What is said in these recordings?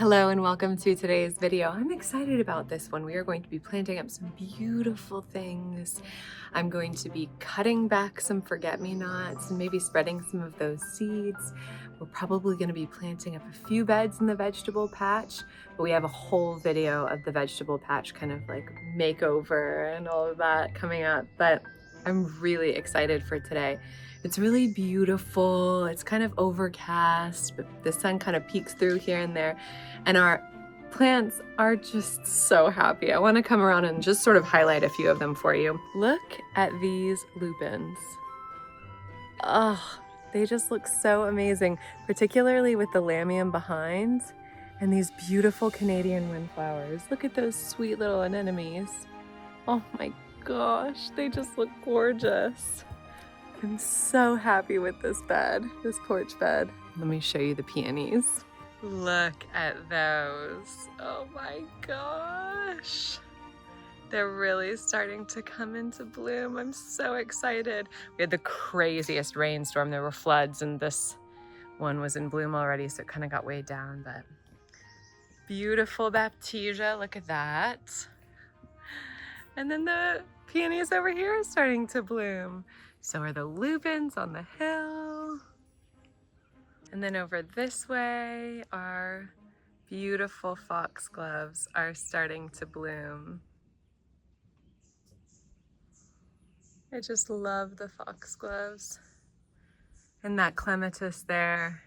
Hello and welcome to today's video. I'm excited about this one. We are going to be planting up some beautiful things. I'm going to be cutting back some forget-me-nots and maybe spreading some of those seeds. We're probably going to be planting up a few beds in the vegetable patch, but we have a whole video of the vegetable patch kind of like makeover and all of that coming up. But I'm really excited for today. It's really beautiful. It's kind of overcast, but the sun kind of peeks through here and there. And our plants are just so happy. I want to come around and just sort of highlight a few of them for you. Look at these lupins. Oh, they just look so amazing, particularly with the lamium behind and these beautiful Canadian windflowers. Look at those sweet little anemones. Oh my gosh, they just look gorgeous. I'm so happy with this bed, this porch bed. Let me show you the peonies. Look at those. Oh my gosh. They're really starting to come into bloom. I'm so excited. We had the craziest rainstorm. There were floods and this one was in bloom already, so it kind of got weighed down, but beautiful baptisia, look at that. And then the peonies over here are starting to bloom. So are the lupins on the hill. And then over this way, our beautiful foxgloves are starting to bloom. I just love the foxgloves. And that clematis there,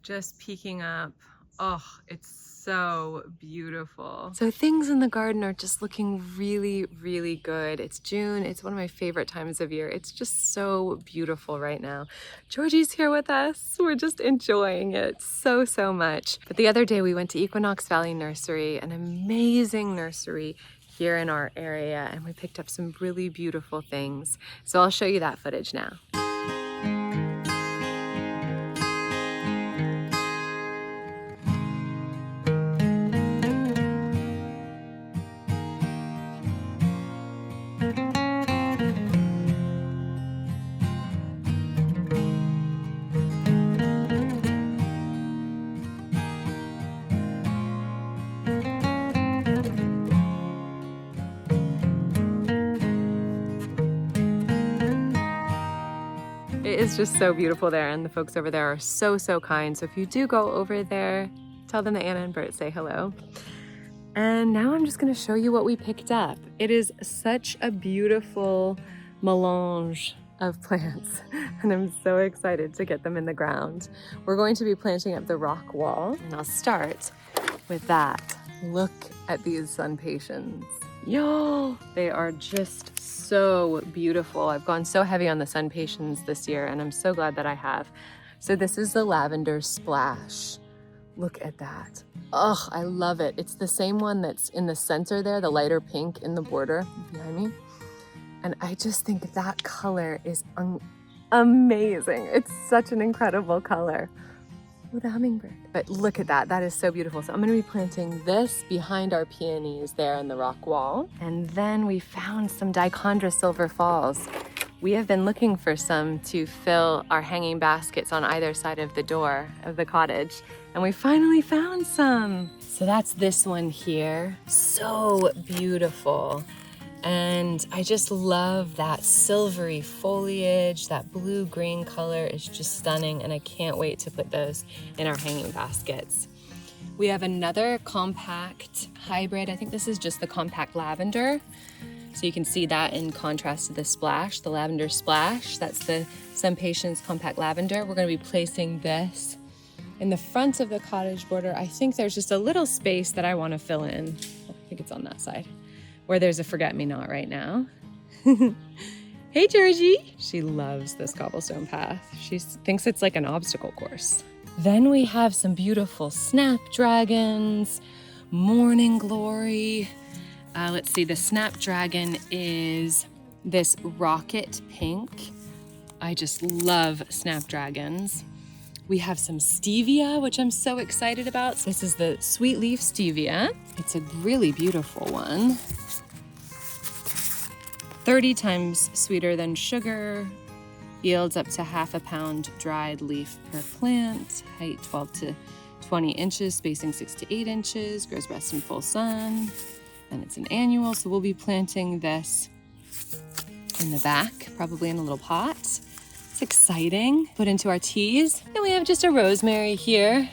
just peeking up. Oh, it's so beautiful. So things in the garden are just looking really, really good. It's June. It's one of my favorite times of year. It's just so beautiful right now. Georgie's here with us. We're just enjoying it so, so much. But the other day we went to Equinox Valley Nursery, an amazing nursery here in our area, and we picked up some really beautiful things. So I'll show you that footage now. It is just so beautiful there, and the folks over there are so, so kind. So if you do go over there, tell them that Anna and Bert say hello. And now I'm just gonna show you what we picked up. It is such a beautiful melange of plants, and I'm so excited to get them in the ground. We're going to be planting up the rock wall, and I'll start with that. Look at these sun patience. Y'all, they are just so beautiful. I've gone so heavy on the sun patience this year, and I'm so glad that I have. So this is the lavender splash. Look at that. Oh, I love it. It's the same one that's in the center there, the lighter pink in the border behind me. And I just think that color is amazing. It's such an incredible color. With a hummingbird. But look at that, that is so beautiful. So I'm gonna be planting this behind our peonies there in the rock wall. And then we found some dichondra silver falls. We have been looking for some to fill our hanging baskets on either side of the door of the cottage. And we finally found some. So that's this one here. So beautiful. And I just love that silvery foliage. That blue-green color is just stunning, and I can't wait to put those in our hanging baskets. We have another compact hybrid. I think this is just the compact lavender. So you can see that in contrast to the splash, the lavender splash. That's the Sun Patience compact lavender. We're gonna be placing this in the front of the cottage border. I think there's just a little space that I wanna fill in. I think it's on that side, where there's a forget-me-not right now. Hey, Georgie. She loves this cobblestone path. She thinks it's like an obstacle course. Then we have some beautiful snapdragons, morning glory. Let's see, the snapdragon is this rocket pink. I just love snapdragons. We have some stevia, which I'm so excited about. This is the sweet leaf stevia. It's a really beautiful one. 30 times sweeter than sugar, yields up to 1/2 pound dried leaf per plant, height 12 to 20 inches, spacing 6 to 8 inches, grows best in full sun. And it's an annual, so we'll be planting this in the back, probably in a little pot. It's exciting. Put into our teas. And we have just a rosemary here.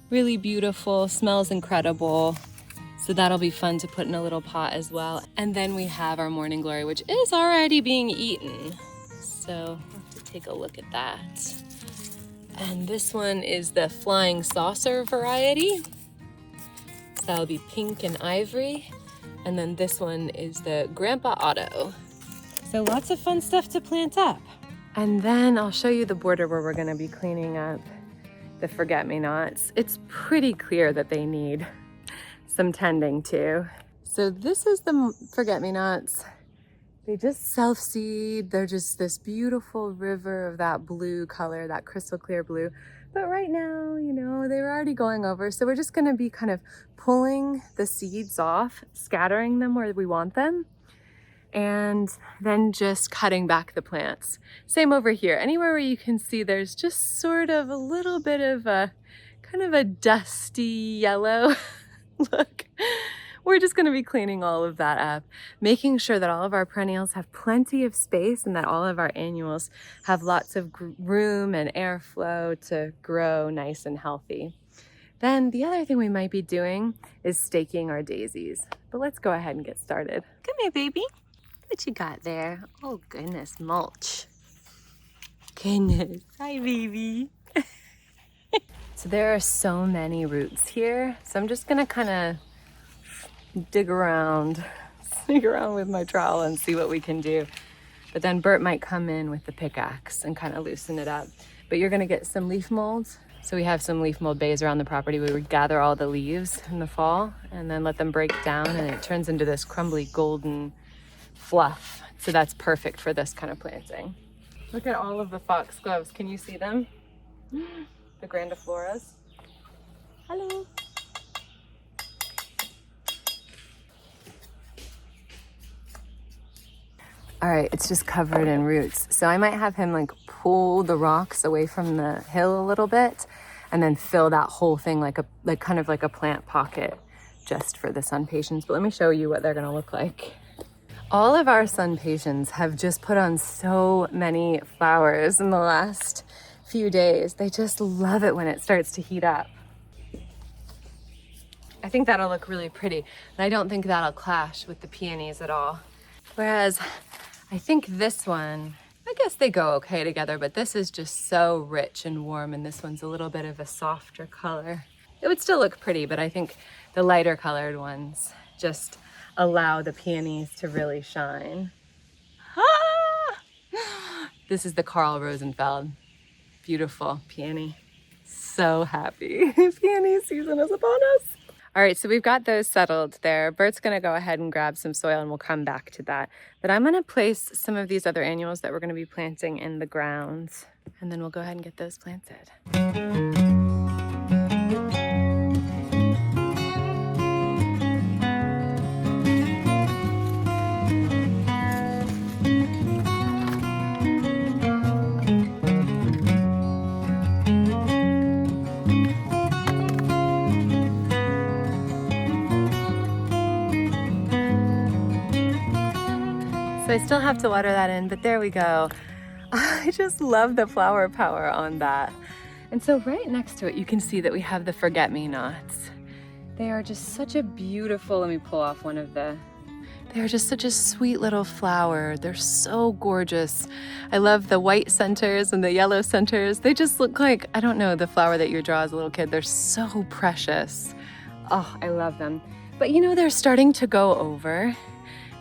Really beautiful, smells incredible. So that'll be fun to put in a little pot as well. And then we have our morning glory, which is already being eaten. So I'll have to take a look at that. And this one is the flying saucer variety. So that'll be pink and ivory. And then this one is the Grandpa Otto. So lots of fun stuff to plant up. And then I'll show you the border where we're gonna be cleaning up the forget-me-nots. It's pretty clear that they need some tending to. So this is the forget-me-nots. They just self-seed. They're just this beautiful river of that blue color, that crystal clear blue. But right now, you know, they were already going over. So we're just gonna be kind of pulling the seeds off, scattering them where we want them, and then just cutting back the plants. Same over here. Anywhere where you can see there's just sort of a little bit of a kind of a dusty yellow look. We're just gonna be cleaning all of that up, making sure that all of our perennials have plenty of space and that all of our annuals have lots of room and airflow to grow nice and healthy. Then the other thing we might be doing is staking our daisies. But let's go ahead and get started. Come here, baby. What you got there? Oh goodness, mulch. Goodness. Hi, baby. So there are so many roots here. So I'm just gonna kind of dig around, sneak around with my trowel and see what we can do. But then Bert might come in with the pickaxe and kind of loosen it up. But you're gonna get some leaf molds. So we have some leaf mold bays around the property where we gather all the leaves in the fall and then let them break down, and it turns into this crumbly golden fluff. So that's perfect for this kind of planting. Look at all of the foxgloves. Can you see them? The grandifloras. Hello. All right, it's just covered in roots. So I might have him like pull the rocks away from the hill a little bit and then fill that whole thing like kind of like a plant pocket just for the sun pations. But let me show you what they're gonna look like. All of our sun pations have just put on so many flowers in the last few days. They just love it when it starts to heat up. I think that'll look really pretty. And I don't think that'll clash with the peonies at all. Whereas I think this one, I guess they go okay together, but this is just so rich and warm, and this one's a little bit of a softer color. It would still look pretty, but I think the lighter colored ones just allow the peonies to really shine. Ah! This is the Carl Rosenfeld. Beautiful peony. So happy. Peony season is upon us. All right, so we've got those settled there. Bert's gonna go ahead and grab some soil and we'll come back to that. But I'm gonna place some of these other annuals that we're gonna be planting in the ground, and then we'll go ahead and get those planted. So I still have to water that in, but there we go. I just love the flower power on that. And so right next to it, you can see that we have the forget-me-nots. They are just such a beautiful, let me pull off one of the, they are just such a sweet little flower. They're so gorgeous. I love the white centers and the yellow centers. They just look like, I don't know, the flower that you draw as a little kid. They're so precious. Oh, I love them. But you know, they're starting to go over.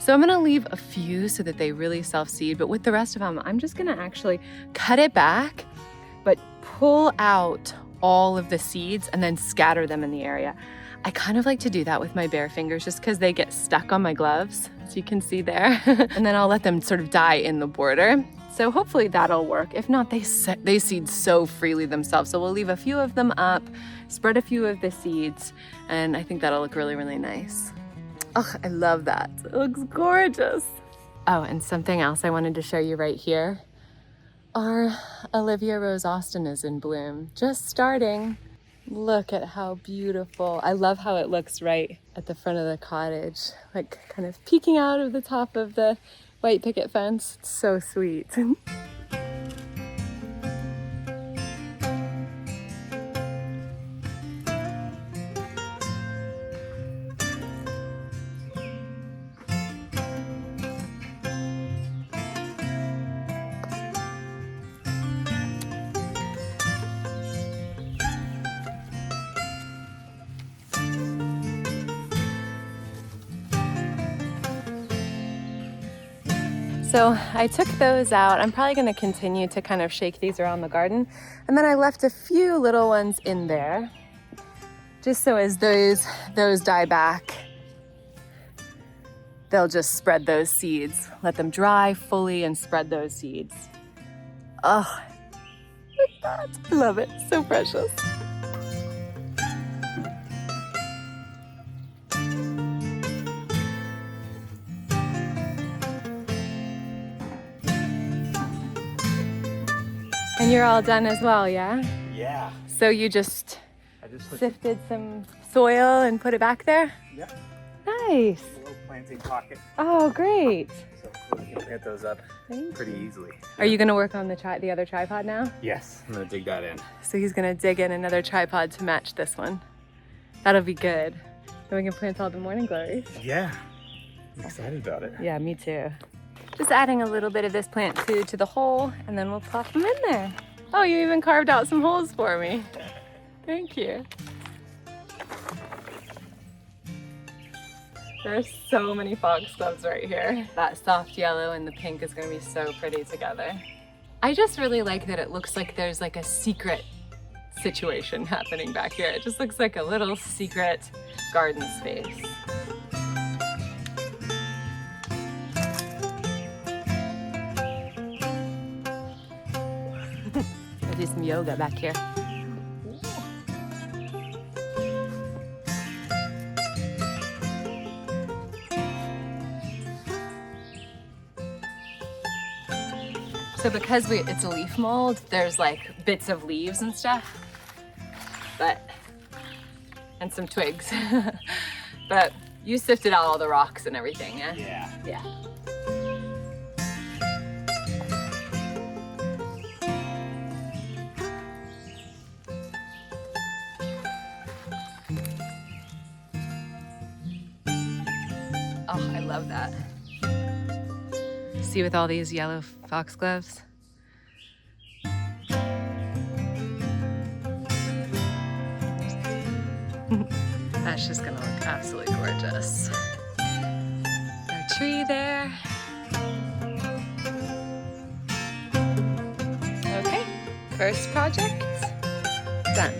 So I'm gonna leave a few so that they really self-seed, but with the rest of them, I'm just gonna actually cut it back, but pull out all of the seeds and then scatter them in the area. I kind of like to do that with my bare fingers just because they get stuck on my gloves, as you can see there. And then I'll let them sort of die in the border. So hopefully that'll work. If not, they seed so freely themselves. So we'll leave a few of them up, spread a few of the seeds, and I think that'll look really, really nice. Oh, I love that. It looks gorgeous. Oh, and something else I wanted to show you right here. Our Olivia Rose Austin is in bloom, just starting. Look at how beautiful. I love how it looks right at the front of the cottage, like kind of peeking out of the top of the white picket fence. It's so sweet. So I took those out. I'm probably going to continue to kind of shake these around the garden. And then I left a few little ones in there, just so as those die back, they'll just spread those seeds. Let them dry fully and spread those seeds. Oh, look at that. I love it. So precious. And you're all done as well, yeah? Yeah. So you just sifted some soil and put it back there? Yep. Nice. A little planting pocket. Oh, great. So we can plant those up pretty easily. Are you going to work on the other tripod now? Yes, I'm going to dig that in. So he's going to dig in another tripod to match this one. That'll be good. Then we can plant all the morning glories. Yeah. I'm excited about it. Yeah, me too. Just adding a little bit of this plant food to the hole, and then we'll plop them in there. Oh, you even carved out some holes for me. Thank you. There's so many foxgloves right here. That soft yellow and the pink is going to be so pretty together. I just really like that it looks like there's like a secret situation happening back here. It just looks like a little secret garden space. I'll do some yoga back here. So because it's a leaf mold, there's like bits of leaves and stuff, and some twigs. But you sifted out all the rocks and everything, yeah? Yeah. Yeah. Oh, I love that. See with all these yellow foxgloves? That's just gonna look absolutely gorgeous. Our tree there. Okay, first project done.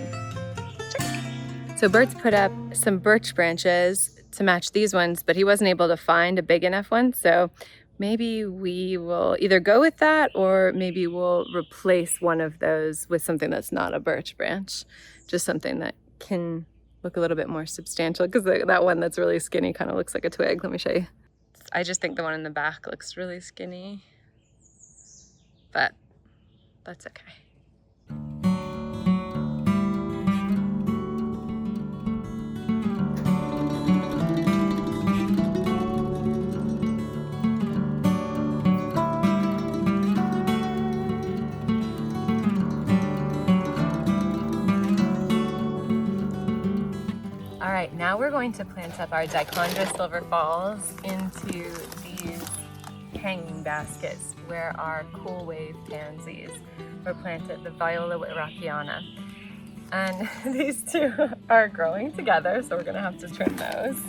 Check. So Bert's put up some birch branches to match these ones, but he wasn't able to find a big enough one, so maybe we will either go with that or maybe we'll replace one of those with something that's not a birch branch, just something that can look a little bit more substantial, because that one that's really skinny kind of looks like a twig. Let me show you. I just think the one in the back looks really skinny, but that's okay. All right, now we're going to plant up our dichondra silver falls into these hanging baskets where our cool wave pansies were planted, the Viola Wittrockiana. And these two are growing together, so we're gonna have to trim those.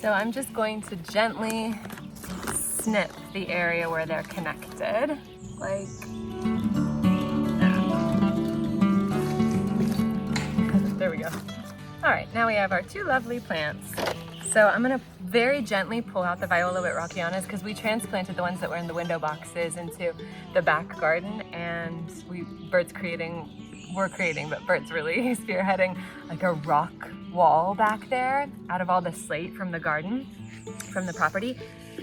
So I'm just going to gently snip the area where they're connected, like that. There we go. All right, now we have our two lovely plants. So I'm gonna very gently pull out the Viola Wittrockianas because we transplanted the ones that were in the window boxes into the back garden, and Bert's really spearheading like a rock wall back there out of all the slate from the garden, from the property.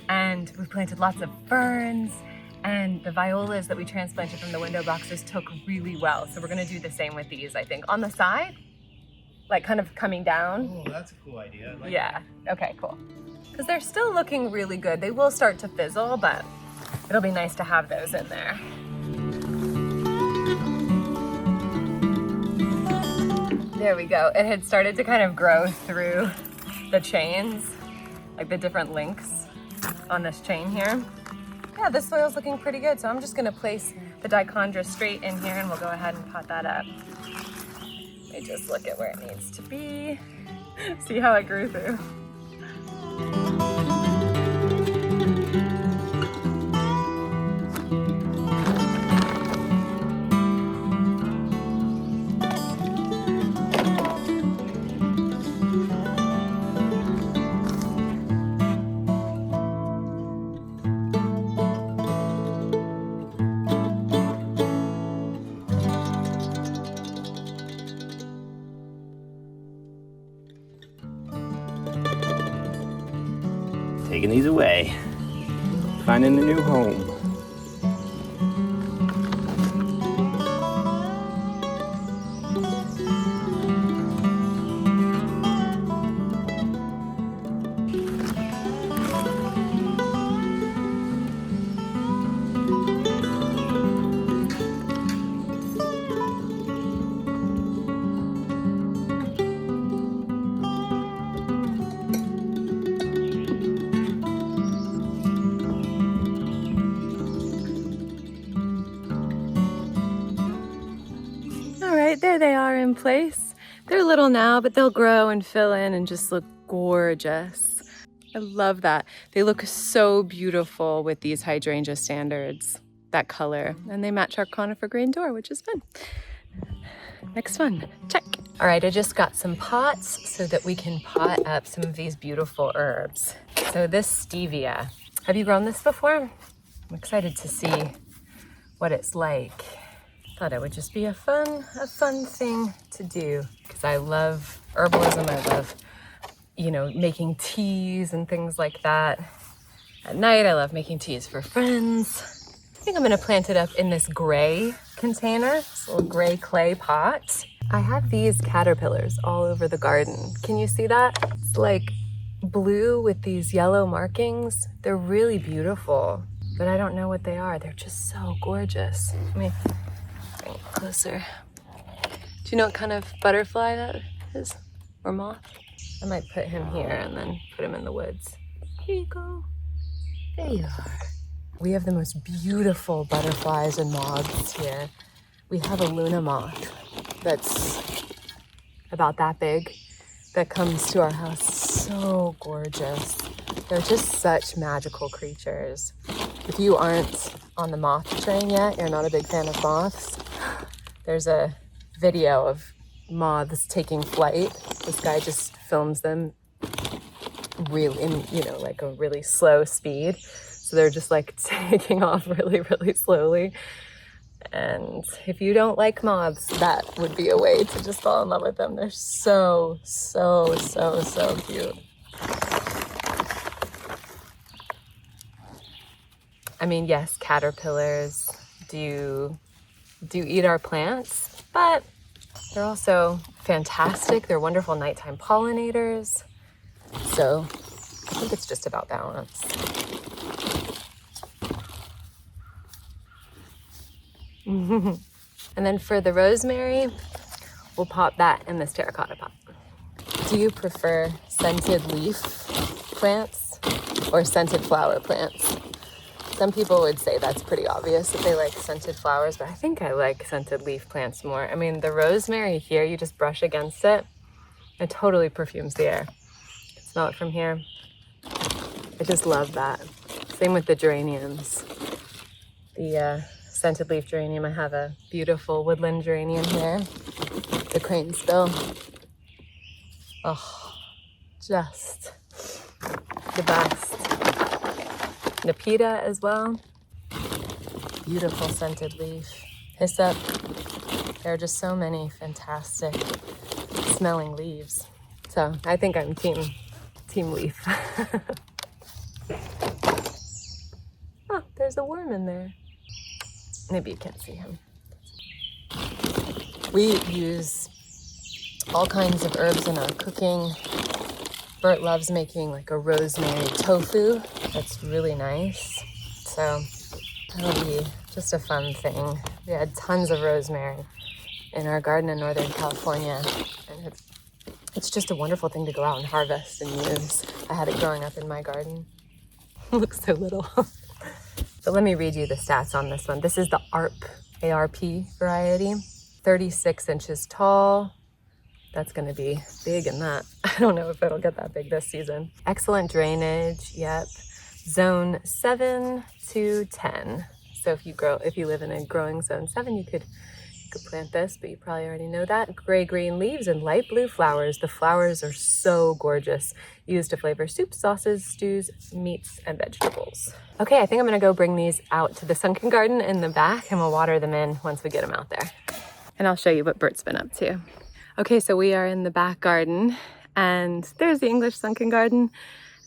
And we planted lots of ferns, and the violas that we transplanted from the window boxes took really well. So we're gonna do the same with these, I think. On the side, like kind of coming down. Oh, that's a cool idea. I like Yeah, okay, cool. Because they're still looking really good. They will start to fizzle, but it'll be nice to have those in there. There we go. It had started to kind of grow through the chains, like the different links on this chain here. Yeah, this soil's looking pretty good. So I'm just gonna place the dichondra straight in here and we'll go ahead and pot that up. Let me just look at where it needs to be. See how it grew through. Taking these away. Finding a new home. All right, there they are in place. They're little now, but they'll grow and fill in and just look gorgeous. I love that. They look so beautiful with these hydrangea standards, that color, and they match our conifer grain door, which is fun. Next one, check. All right, I just got some pots so that we can pot up some of these beautiful herbs. So this stevia, have you grown this before? I'm excited to see what it's like. Thought it would just be a fun thing to do because I love herbalism. I love, you know, making teas and things like that. At night, I love making teas for friends. I think I'm gonna plant it up in this gray container, this little gray clay pot. I have these caterpillars all over the garden. Can you see that? It's like blue with these yellow markings. They're really beautiful, but I don't know what they are. They're just so gorgeous. Let me bring it closer. Do you know what kind of butterfly that is? Or moth? I might put him here and then put him in the woods. Here you go. There you are. We have the most beautiful butterflies and moths here. We have a Luna moth that's about that big that comes to our house. So gorgeous. They're just such magical creatures. If you aren't on the moth train yet, you're not a big fan of moths, there's a video of moths taking flight. This guy just films them really in, you know, like a really slow speed. So they're just like taking off really, really slowly. And if you don't like moths, that would be a way to just fall in love with them. They're so, so, so, so cute. I mean, yes, caterpillars do eat our plants, but they're also fantastic. They're wonderful nighttime pollinators. So I think it's just about balance. And then for the rosemary, we'll pop that in this terracotta pot. Do you prefer scented leaf plants or scented flower plants? Some people would say that's pretty obvious that they like scented flowers, but I think I like scented leaf plants more. I mean, the rosemary here, you just brush against it, it totally perfumes the air. Smell it from here. I just love that. Same with the geraniums. The scented leaf geranium, I have a beautiful woodland geranium here, the cranespill. Oh, just the best. Nepeta as well. Beautiful scented leaf. Hyssop. There are just so many fantastic smelling leaves. So I think I'm team leaf. Oh, there's a worm in there. Maybe you can't see him. We use all kinds of herbs in our cooking. Bert loves making like a rosemary tofu. That's really nice. So that'll be just a fun thing. We had tons of rosemary in our garden in Northern California, and it's just a wonderful thing to go out and harvest and use. I had it growing up in my garden. It looks so little. But let me read you the stats on this one. This is the ARP variety, 36 inches tall. That's gonna be big in that. I don't know if it'll get that big this season. Excellent drainage, yep. Zone 7 to 10. So if you live in a growing zone 7, you could plant this, but you probably already know that. Gray-green leaves and light blue flowers. The flowers are so gorgeous. Used to flavor soups, sauces, stews, meats, and vegetables. Okay, I think I'm gonna go bring these out to the sunken garden in the back, and we'll water them in once we get them out there. And I'll show you what Bert's been up to. Okay, so we are in the back garden, and there's the English Sunken Garden.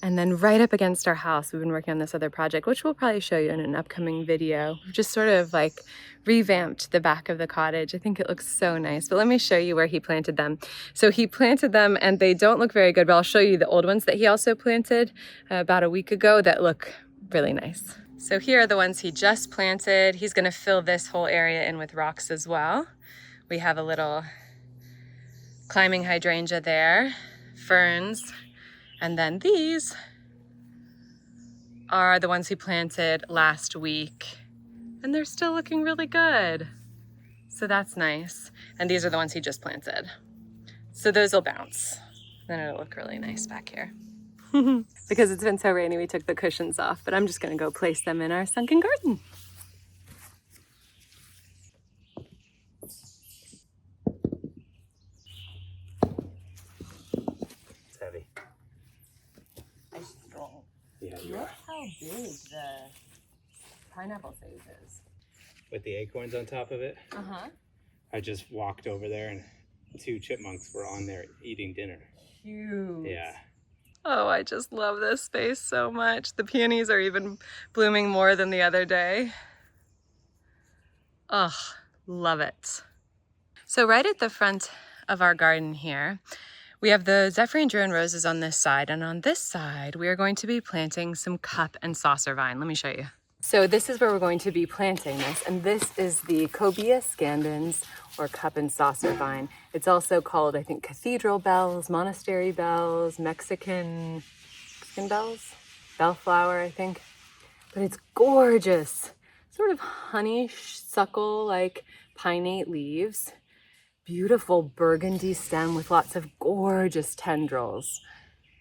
And then right up against our house, we've been working on this other project, which we'll probably show you in an upcoming video. We've just sort of like revamped the back of the cottage. I think it looks so nice, but let me show you where he planted them. So he planted them and they don't look very good, but I'll show you the old ones that he also planted about a week ago that look really nice. So here are the ones he just planted. He's gonna fill this whole area in with rocks as well. We have a little climbing hydrangea there, ferns, and then these are the ones he planted last week, and they're still looking really good. So that's nice. And these are the ones he just planted. So those will bounce. Then it'll look really nice back here. Because it's been so rainy, we took the cushions off, but I'm just gonna go place them in our sunken garden. It's heavy. Yeah, Look how big the pineapple sage is. with the acorns on top of it. Uh-huh. I just walked over there and 2 chipmunks were on there eating dinner. Cute. Yeah. Oh, I just love this space so much. The peonies are even blooming more than the other day. Oh, love it. So right at the front of our garden here, we have the Zephyr and Druin roses on this side, and on this side, we are going to be planting some cup and saucer vine. Let me show you. So this is where we're going to be planting this, and this is the Cobia scandens, or cup and saucer vine. It's also called, I think, cathedral bells, monastery bells, Mexican bells, bellflower, I think. But it's gorgeous. Sort of honeysuckle, like pinnate leaves. Beautiful burgundy stem with lots of gorgeous tendrils.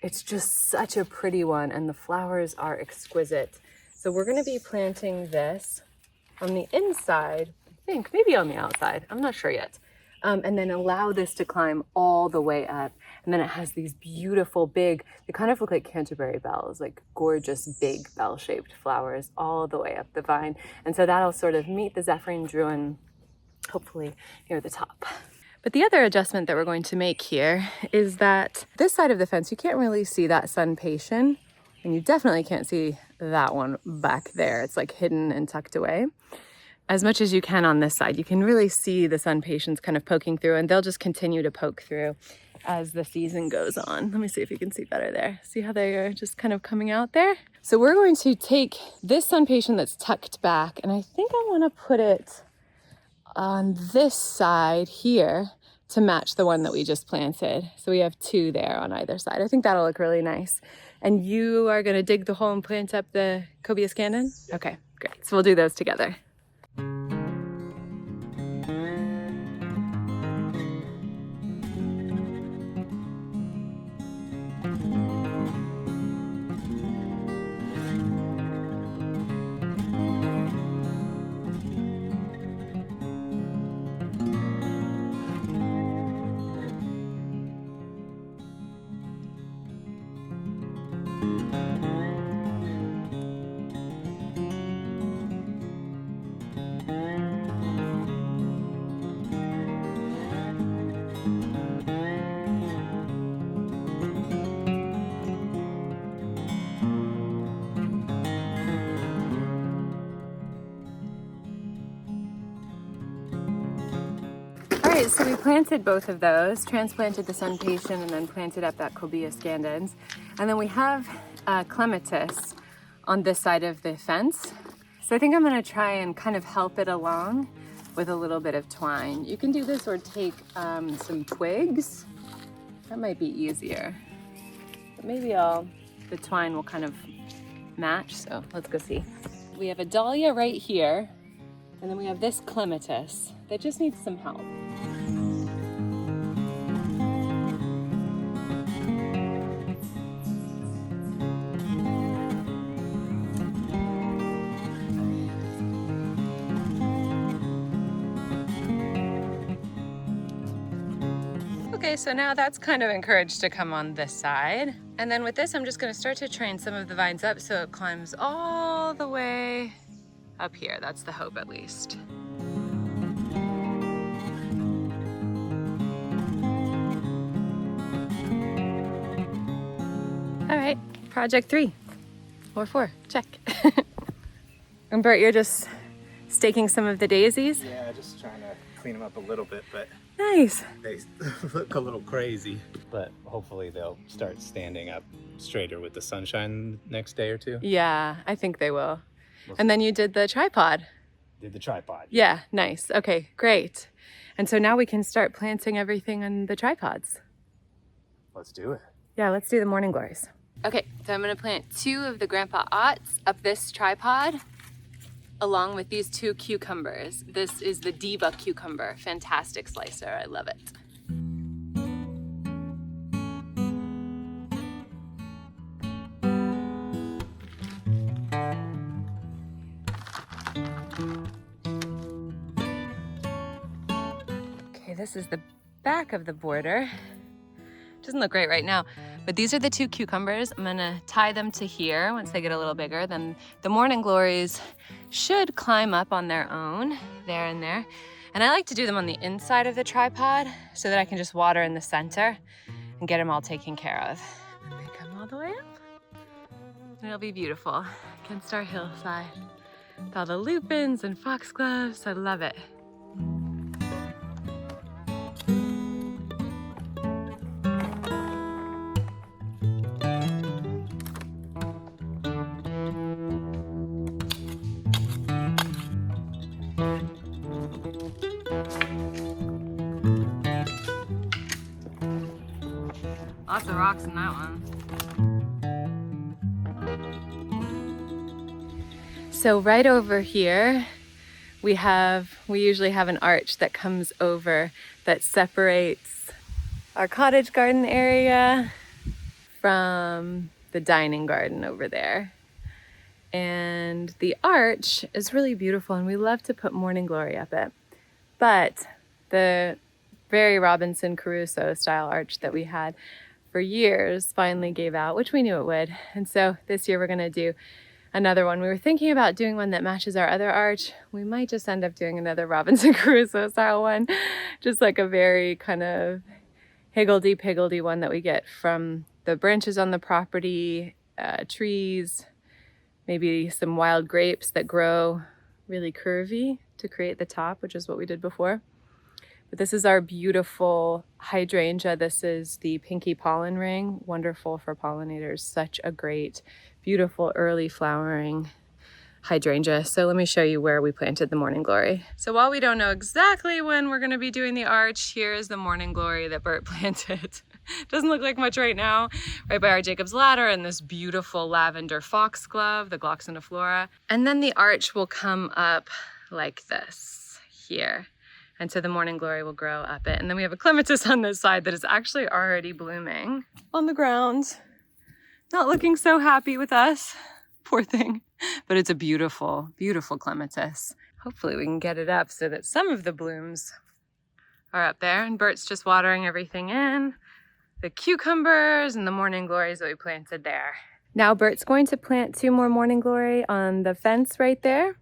It's just such a pretty one, and the flowers are exquisite. So we're gonna be planting this on the inside, I think, maybe on the outside, I'm not sure yet. And then allow this to climb all the way up. And then it has these beautiful big, they kind of look like Canterbury bells, like gorgeous big bell-shaped flowers all the way up the vine. And so that'll sort of meet the Zephyr and Druin, hopefully near the top. But the other adjustment that we're going to make here is that this side of the fence, you can't really see that sun patian, and you definitely can't see that one back there. It's like hidden and tucked away. As much as you can on this side, you can really see the sun patients kind of poking through, and they'll just continue to poke through as the season goes on. Let me see if you can see better there. See how they are just kind of coming out there? So we're going to take this sun patient that's tucked back, and I think I want to put it on this side here to match the one that we just planted. So we have 2 there on either side. I think that'll look really nice. And you are gonna dig the hole and plant up the Cobia scandens? Okay, great. So we'll do those together. So we planted both of those, transplanted the sun patient and then planted up that Cobia scandens. And then we have clematis on this side of the fence. So I think I'm gonna try and kind of help it along with a little bit of twine. You can do this or take some twigs. That might be easier. But maybe the twine will kind of match, so let's go see. We have a dahlia right here, and then we have this clematis that just needs some help. Okay, so now that's kind of encouraged to come on this side. And then with this, I'm just gonna start to train some of the vines up so it climbs all the way up here. That's the hope, at least. All right, project 3 or 4, check. And Bert, you're just staking some of the daisies? Yeah, just trying to clean them up a little bit, but nice. they look a little crazy. But hopefully they'll start standing up straighter with the sunshine next day or two. Yeah, I think they will. And then you did the tripod. Did the tripod. Yeah, nice. Okay, great. And so now we can start planting everything on the tripods. Let's do it. Yeah, let's do the morning glories. Okay, so I'm gonna plant 2 of the Grandpa Otts up this tripod along with these 2 cucumbers. This is the Diva cucumber. Fantastic slicer, I love it. Okay, this is the back of the border. Doesn't look great right now, but these are the 2 cucumbers. I'm gonna tie them to here once they get a little bigger. Then the morning glories should climb up on their own, there and there. And I like to do them on the inside of the tripod so that I can just water in the center and get them all taken care of. And they come all the way up. And it'll be beautiful against our hillside with all the lupins and foxgloves. I love it. Lots of rocks in that one. So right over here, we usually have an arch that comes over that separates our cottage garden area from the dining garden over there. And the arch is really beautiful and we love to put morning glory up it. But the very Robinson Crusoe style arch that we had for years finally gave out, which we knew it would. And so this year we're gonna do another one. We were thinking about doing one that matches our other arch. We might just end up doing another Robinson Crusoe style one, just like a very kind of higgledy-piggledy one that we get from the branches on the property, trees, maybe some wild grapes that grow really curvy to create the top, which is what we did before. But this is our beautiful hydrangea. This is the pinky pollen ring, wonderful for pollinators. Such a great, beautiful early flowering hydrangea. So let me show you where we planted the morning glory. So while we don't know exactly when we're gonna be doing the arch, here is the morning glory that Bert planted. Doesn't look like much right now, right by our Jacob's ladder and this beautiful lavender foxglove, the Gloxiniflora. And then the arch will come up like this here. And so the morning glory will grow up it. And then we have a clematis on this side that is actually already blooming on the ground. Not looking so happy with us, poor thing. But it's a beautiful, beautiful clematis. Hopefully we can get it up so that some of the blooms are up there. And Bert's just watering everything in. The cucumbers and the morning glories that we planted there. Now Bert's going to plant 2 more morning glory on the fence right there.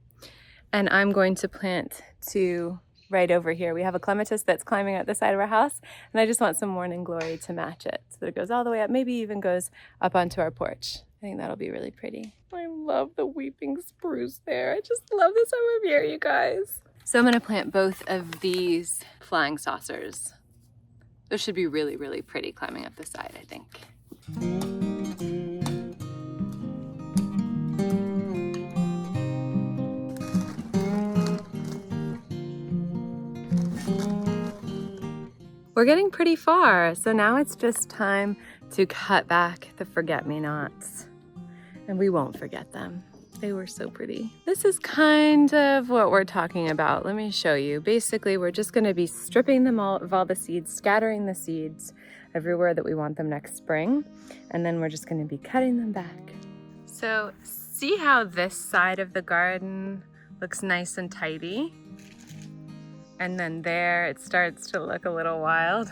And I'm going to plant 2 right over here. We have a clematis that's climbing up the side of our house, and I just want some morning glory to match it so that it goes all the way up, maybe even goes up onto our porch. I think that'll be really pretty. I love the weeping spruce there. I just love this time of year, you guys. So I'm gonna plant both of these flying saucers. Those should be really, really pretty climbing up the side, I think. We're getting pretty far, so now it's just time to cut back the forget-me-nots. And we won't forget them. They were so pretty. This is kind of what we're talking about. Let me show you. Basically, we're just gonna be stripping them all of all the seeds, scattering the seeds everywhere that we want them next spring. And then we're just gonna be cutting them back. So see how this side of the garden looks nice and tidy? And then there it starts to look a little wild.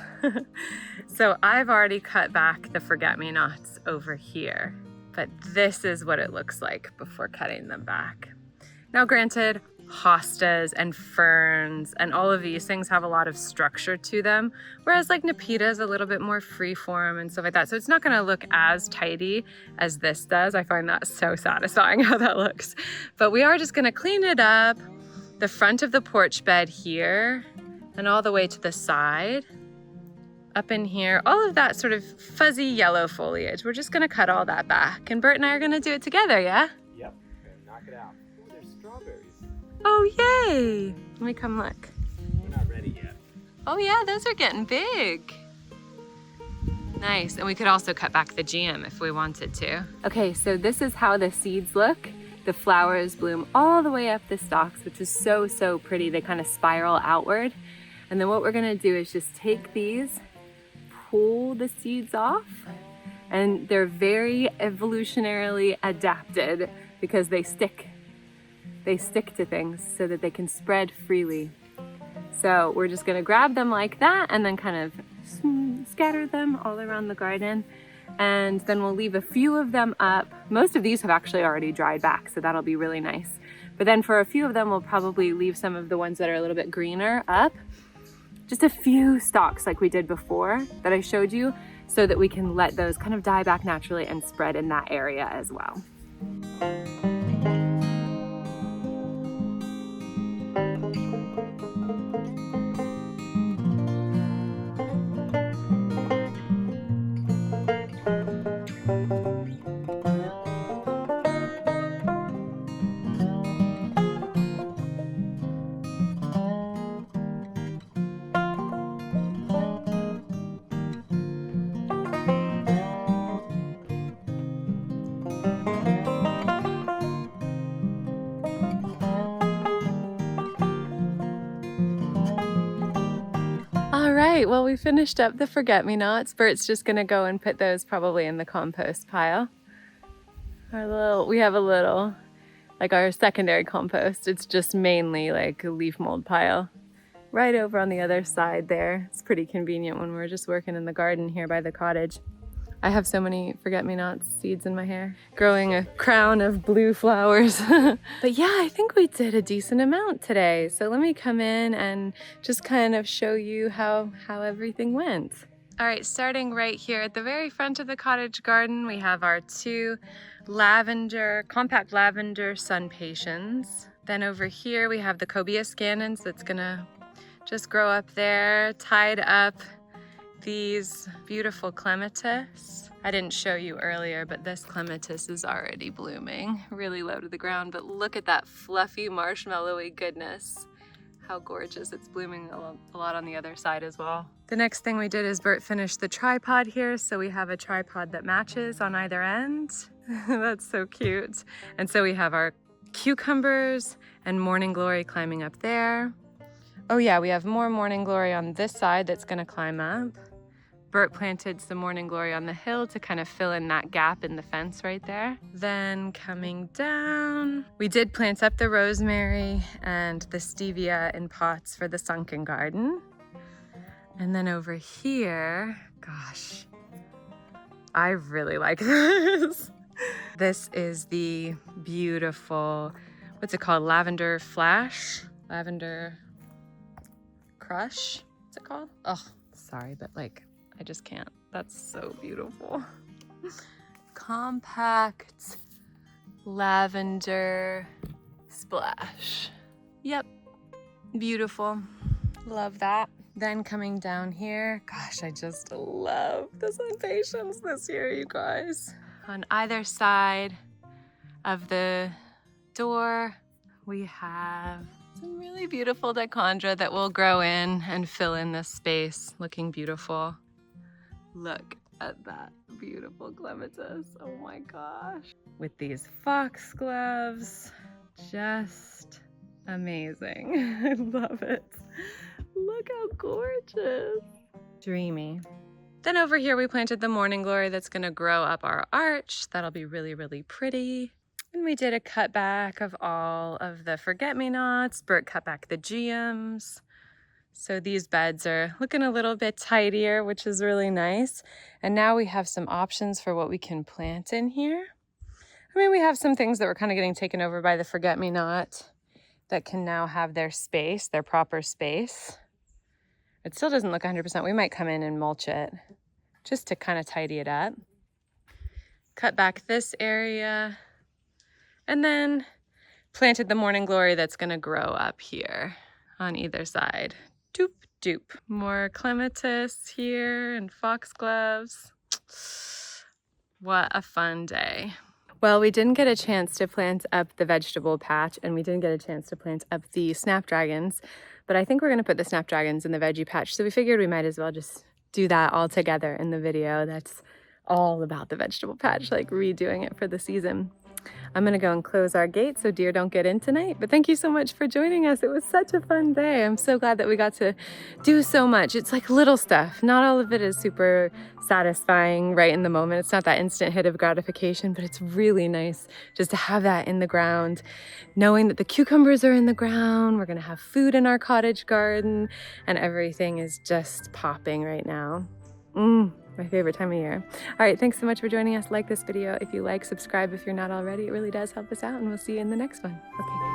So I've already cut back the forget-me-nots over here, but this is what it looks like before cutting them back. Now granted, hostas and ferns and all of these things have a lot of structure to them, whereas like Nepeta is a little bit more freeform and stuff like that. So it's not gonna look as tidy as this does. I find that so satisfying how that looks. But we are just gonna clean it up. The front of the porch bed here and all the way to the side, up in here, all of that sort of fuzzy yellow foliage. We're just gonna cut all that back, and Bert and I are gonna do it together, yeah? Yep, gonna knock it out. Oh, there's strawberries. Oh, yay! Let me come look. We're not ready yet. Oh yeah, those are getting big. Nice, and we could also cut back the GM if we wanted to. Okay, so this is how the seeds look. The flowers bloom all the way up the stalks, which is so, so pretty. They kind of spiral outward. And then what we're gonna do is just take these, pull the seeds off, and they're very evolutionarily adapted because they stick to things so that they can spread freely. So we're just gonna grab them like that and then kind of scatter them all around the garden. And then we'll leave a few of them up. Most of these have actually already dried back, so that'll be really nice. But then for a few of them, we'll probably leave some of the ones that are a little bit greener up. Just a few stalks like we did before that I showed you, so that we can let those kind of die back naturally and spread in that area as well. All right, well, we finished up the forget-me-nots. Bert's just gonna go and put those probably in the compost pile. We have a little, like our secondary compost. It's just mainly like a leaf mold pile right over on the other side there. It's pretty convenient when we're just working in the garden here by the cottage. I have so many forget-me-nots seeds in my hair, growing a crown of blue flowers. But yeah, I think we did a decent amount today. So let me come in and just kind of show you how everything went. All right, starting right here at the very front of the cottage garden, we have our two compact lavender sun patiens. Then over here we have the cobia scandens that's gonna just grow up there, tied up these beautiful clematis. I didn't show you earlier, but this clematis is already blooming, really low to the ground, but look at that fluffy marshmallowy goodness. How gorgeous. It's blooming a lot on the other side as well. The next thing we did is Bert finished the tripod here, so we have a tripod that matches on either end. That's so cute. And so we have our cucumbers and morning glory climbing up there. Oh yeah, we have more morning glory on this side that's gonna climb up. Bert planted some morning glory on the hill to kind of fill in that gap in the fence right there. Then coming down, we did plant up the rosemary and the stevia in pots for the sunken garden. And then over here, gosh, I really like this. This is the beautiful, what's it called? Lavender flash? Lavender crush? What's it called? Oh, sorry, but like, I just can't. That's so beautiful. Compact lavender splash. Yep, Beautiful. Love that. Then coming down here, gosh, I just love the citations this year, you guys. On either side of the door, we have some really beautiful dichondra that will grow in and fill in this space, looking beautiful. Look at that beautiful clematis. Oh my gosh. With these foxgloves, just amazing. I love it. Look how gorgeous. Dreamy. Then over here we planted the morning glory that's gonna grow up our arch. That'll be really, really pretty. And we did a cutback of all of the forget-me-nots. Bert cut back the geums. So these beds are looking a little bit tidier, which is really nice. And now we have some options for what we can plant in here. I mean, we have some things that were kind of getting taken over by the forget-me-not that can now have their space, their proper space. It still doesn't look 100%. We might come in and mulch it just to kind of tidy it up. Cut back this area and then planted the morning glory that's gonna grow up here on either side. Doop, doop. More clematis here and foxgloves. What a fun day. Well, we didn't get a chance to plant up the vegetable patch and we didn't get a chance to plant up the snapdragons, but I think we're gonna put the snapdragons in the veggie patch. So we figured we might as well just do that all together in the video. That's all about the vegetable patch, like redoing it for the season. I'm gonna go and close our gate so deer don't get in tonight, but thank you so much for joining us. It was such a fun day. I'm so glad that we got to do so much. It's like little stuff. Not all of it is super satisfying right in the moment. It's not that instant hit of gratification, but it's really nice just to have that in the ground, knowing that the cucumbers are in the ground, we're gonna have food in our cottage garden, and everything is just popping right now. My favorite time of year. All right, thanks so much for joining us. Like this video if you like, subscribe if you're not already. It really does help us out, and we'll see you in the next one. Okay.